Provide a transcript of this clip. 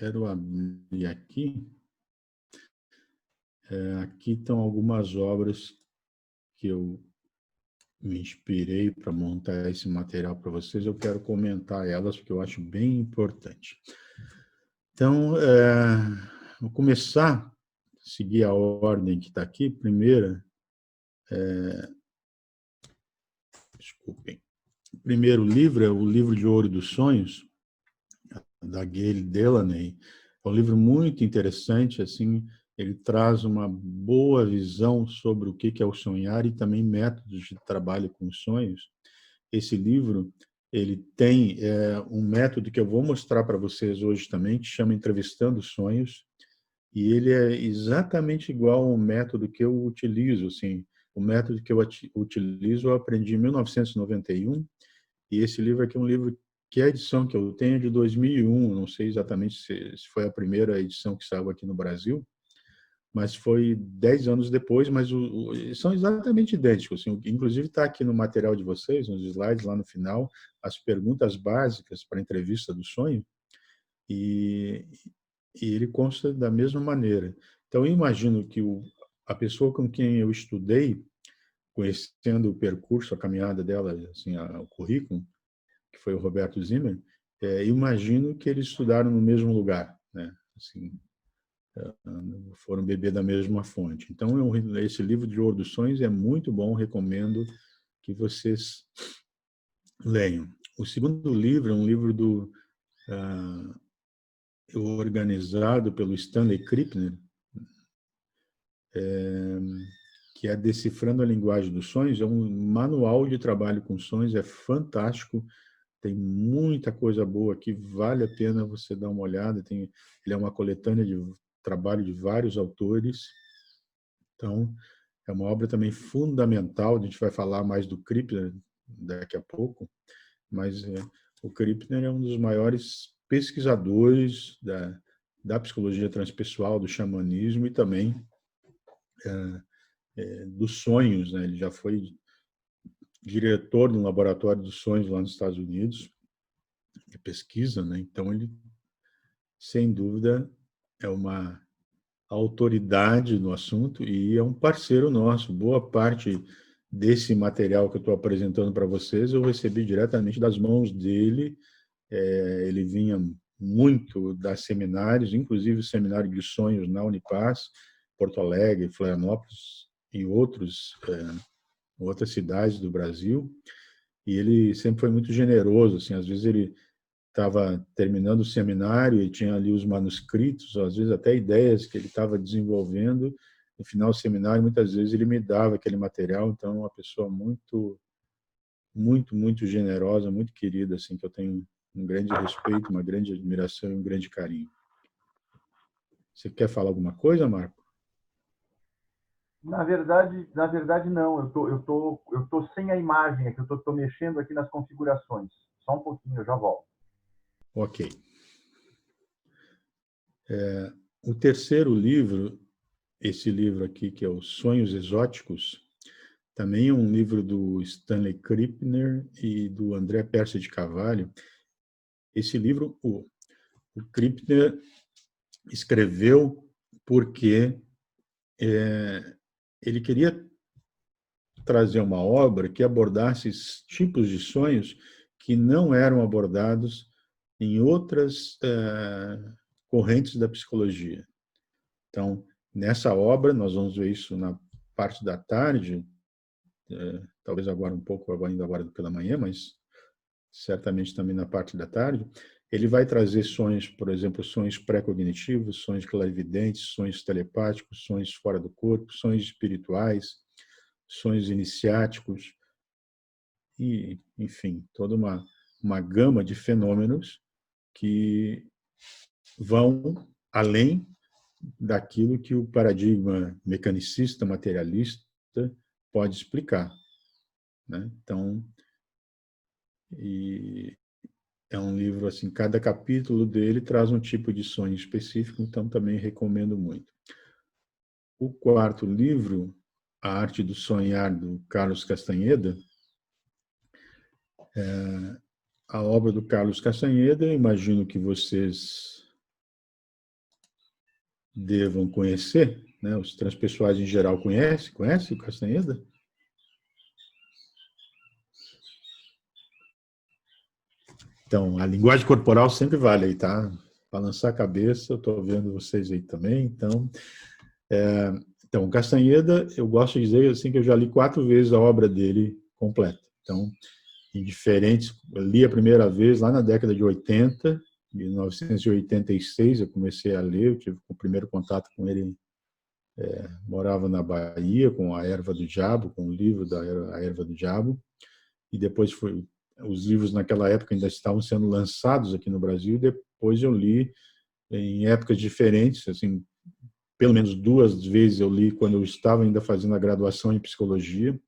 quero abrir aqui. Aqui estão algumas obras que eu me inspirei para montar esse material para vocês. Eu quero comentar elas porque eu acho bem importante. Então, vou começar, seguir a ordem que está aqui. Primeira, desculpem. O primeiro livro é o Livro de Ouro dos Sonhos, da Gayle Delaney. É um livro muito interessante, assim, ele traz uma boa visão sobre o que é o sonhar e também métodos de trabalho com sonhos. Esse livro, ele tem um método que eu vou mostrar para vocês hoje também, que chama Entrevistando Sonhos, e ele é exatamente igual ao método que eu utilizo, assim, o método que eu utilizo eu aprendi em 1991, e esse livro aqui é um livro que a edição que eu tenho é de 2001, não sei exatamente se foi a primeira edição que saiu aqui no Brasil, mas foi 10 anos depois, mas são exatamente idênticos. Assim, inclusive está aqui no material de vocês, nos slides lá no final, as perguntas básicas para a entrevista do sonho, e, e ele consta da mesma maneira. Então, eu imagino que a pessoa com quem eu estudei, conhecendo o percurso, a caminhada dela, assim, o currículo, que foi o Roberto Zimmer, imagino que eles estudaram no mesmo lugar, né? Assim, foram beber da mesma fonte. Então, esse livro de Ouro dos Sonhos é muito bom, recomendo que vocês leiam. O segundo livro é um livro organizado pelo Stanley Krippner, que é Decifrando a Linguagem dos Sonhos. É um manual de trabalho com sonhos, é fantástico, tem muita coisa boa aqui, vale a pena você dar uma olhada. Ele é uma coletânea de trabalho de vários autores, então é uma obra também fundamental. A gente vai falar mais do Krippner daqui a pouco, mas o Krippner é um dos maiores pesquisadores da psicologia transpessoal, do xamanismo e também dos sonhos, né? Ele já foi diretor de um laboratório dos sonhos lá nos Estados Unidos, de pesquisa, né? Então ele, sem dúvida, é uma autoridade no assunto e é um parceiro nosso. Boa parte desse material que eu estou apresentando para vocês eu recebi diretamente das mãos dele. Ele vinha muito dar seminários, inclusive o seminário de sonhos na Unipaz, Porto Alegre, Florianópolis e outras cidades do Brasil. E ele sempre foi muito generoso, assim, às vezes ele estava terminando o seminário e tinha ali os manuscritos, às vezes até ideias que ele estava desenvolvendo. No final do seminário, muitas vezes ele me dava aquele material. Então, uma pessoa muito, muito, muito generosa, muito querida, assim, que eu tenho um grande respeito, uma grande admiração e um grande carinho. Você quer falar alguma coisa, Marco? Na verdade não. Eu tô sem a imagem aqui. Eu tô mexendo aqui nas configurações. Só um pouquinho, eu já volto. Ok. O terceiro livro, esse livro aqui, que é Os Sonhos Exóticos, também é um livro do Stanley Krippner e do André Percy de Carvalho. Esse livro, o Krippner escreveu porque ele queria trazer uma obra que abordasse tipos de sonhos que não eram abordados em outras correntes da psicologia. Então, nessa obra, nós vamos ver isso na parte da tarde, talvez agora um pouco, ainda agora pela manhã, mas certamente também na parte da tarde. Ele vai trazer sonhos, por exemplo, sonhos pré-cognitivos, sonhos clarividentes, sonhos telepáticos, sonhos fora do corpo, sonhos espirituais, sonhos iniciáticos e, enfim, toda uma gama de fenômenos que vão além daquilo que o paradigma mecanicista, materialista pode explicar, né? Então, é um livro assim, cada capítulo dele traz um tipo de sonho específico, então também recomendo muito. O quarto livro, A Arte do Sonhar, do Carlos Castanheda, a obra do Carlos Castanheda, eu imagino que vocês devam conhecer, né? Os transpessoais em geral conhece o Castanheda? Então, a linguagem corporal sempre vale aí, tá? Balançar a cabeça, eu estou vendo vocês aí também. Então, Castanheda, eu gosto de dizer assim que eu já li 4 vezes a obra dele completa. Então, em diferentes, eu li a primeira vez lá na década de 80, 1986 eu comecei a ler, eu tive o primeiro contato com ele, morava na Bahia, com A Erva do Diabo, com o livro da A Erva do Diabo, e depois os livros naquela época ainda estavam sendo lançados aqui no Brasil, e depois eu li em épocas diferentes, assim, pelo menos 2 vezes eu li quando eu estava ainda fazendo a graduação em psicologia,